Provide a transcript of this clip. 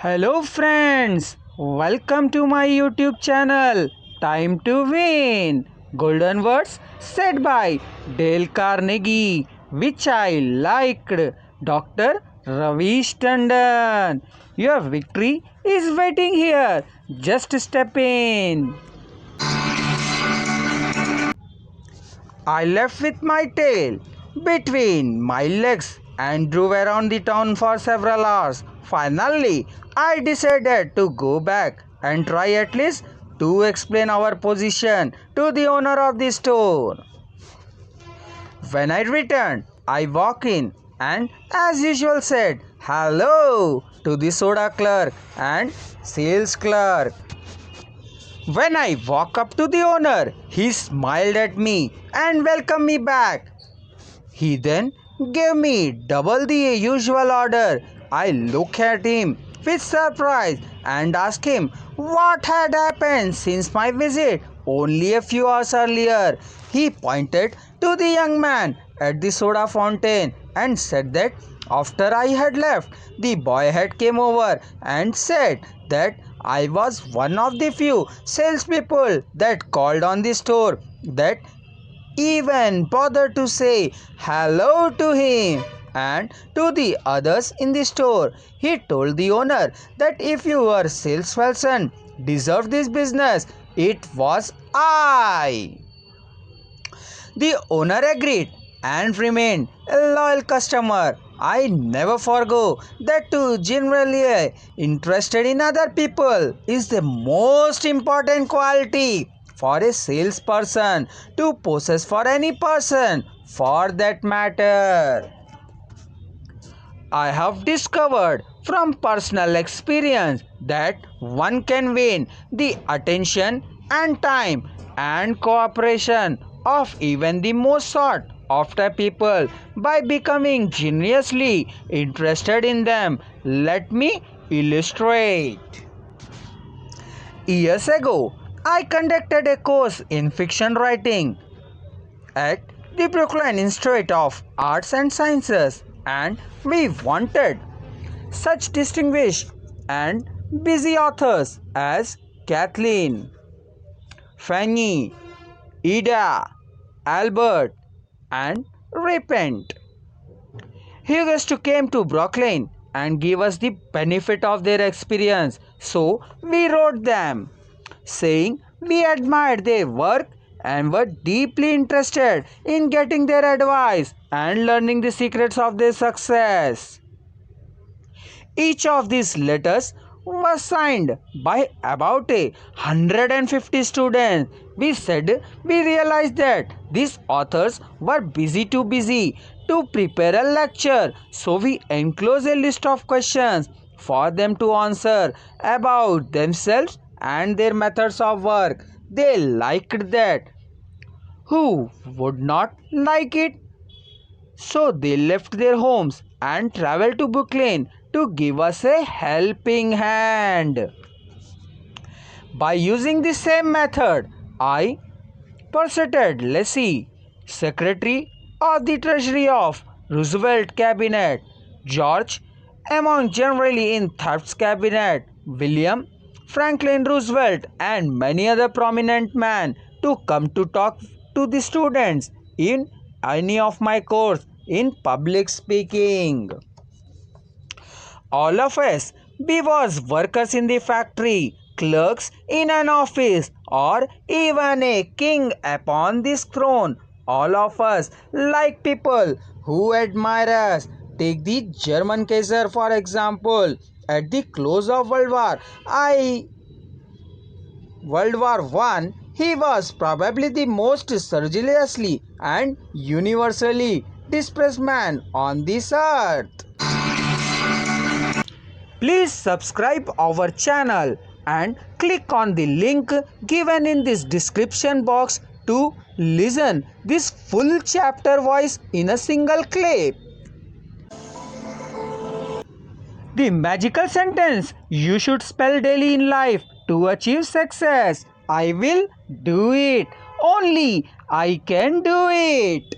Hello friends, welcome to my YouTube channel. Time to win. Golden words said by Dale Carnegie, which I liked. Dr. Ravish Tandon. Your victory is waiting here. Just step in. I left with my tail between my legs and drove around the town for several hours. Finally, I decided to go back and try at least to explain our position to the owner of the store. When I returned, I walked in and as usual said hello to the soda clerk and sales clerk. When I walked up to the owner, he smiled at me and welcomed me back. He then gave me double the usual order. I looked at him with surprise and asked him what had happened since my visit only a few hours earlier. He pointed to the young man at the soda fountain and said that after I had left, the boy had come over and said that I was one of the few salespeople that called on the store that even bothered to say hello to him and to the others in the store. He told the owner that if your salesperson deserved this business, it was I. The owner agreed and remained a loyal customer. I never forgo that to generally interested in other people is the most important quality for a salesperson to possess for any person for that matter. I have discovered from personal experience that one can win the attention and time and cooperation of even the most sought after people by becoming genuinely interested in them. Let me illustrate. Years ago, I conducted a course in fiction writing at the Brooklyn Institute of Arts and Sciences, and we wanted such distinguished and busy authors as Kathleen, Fanny, Ida, Albert, and Repent. He used to came to Brooklyn and give us the benefit of their experience, so we wrote them, saying we admired their work and were deeply interested in getting their advice and learning the secrets of their success. Each of these letters was signed by about 150 students. We said we realized that these authors were too busy to prepare a lecture, so we enclosed a list of questions for them to answer about themselves and their methods of work. They liked that. Who would not like it? So they left their homes and traveled to Brooklyn to give us a helping hand. By using the same method, I persuaded Lacey, Secretary of the Treasury of Roosevelt Cabinet, George among generally in Taft's cabinet, William Franklin Roosevelt, and many other prominent men to come to talk to the students in any of my course in public speaking. All of us, we was workers in the factory, clerks in an office, or even a king upon this throne. All of us like people who admire us. Take the German Kaiser for example. At the close of World War I, he was probably the most sedulously and universally dispraised man on this earth. Please subscribe our channel and click on the link given in this description box to listen this full chapter voice in a single clip. The magical sentence you should spell daily in life to achieve success. I will do it. Only I can do it.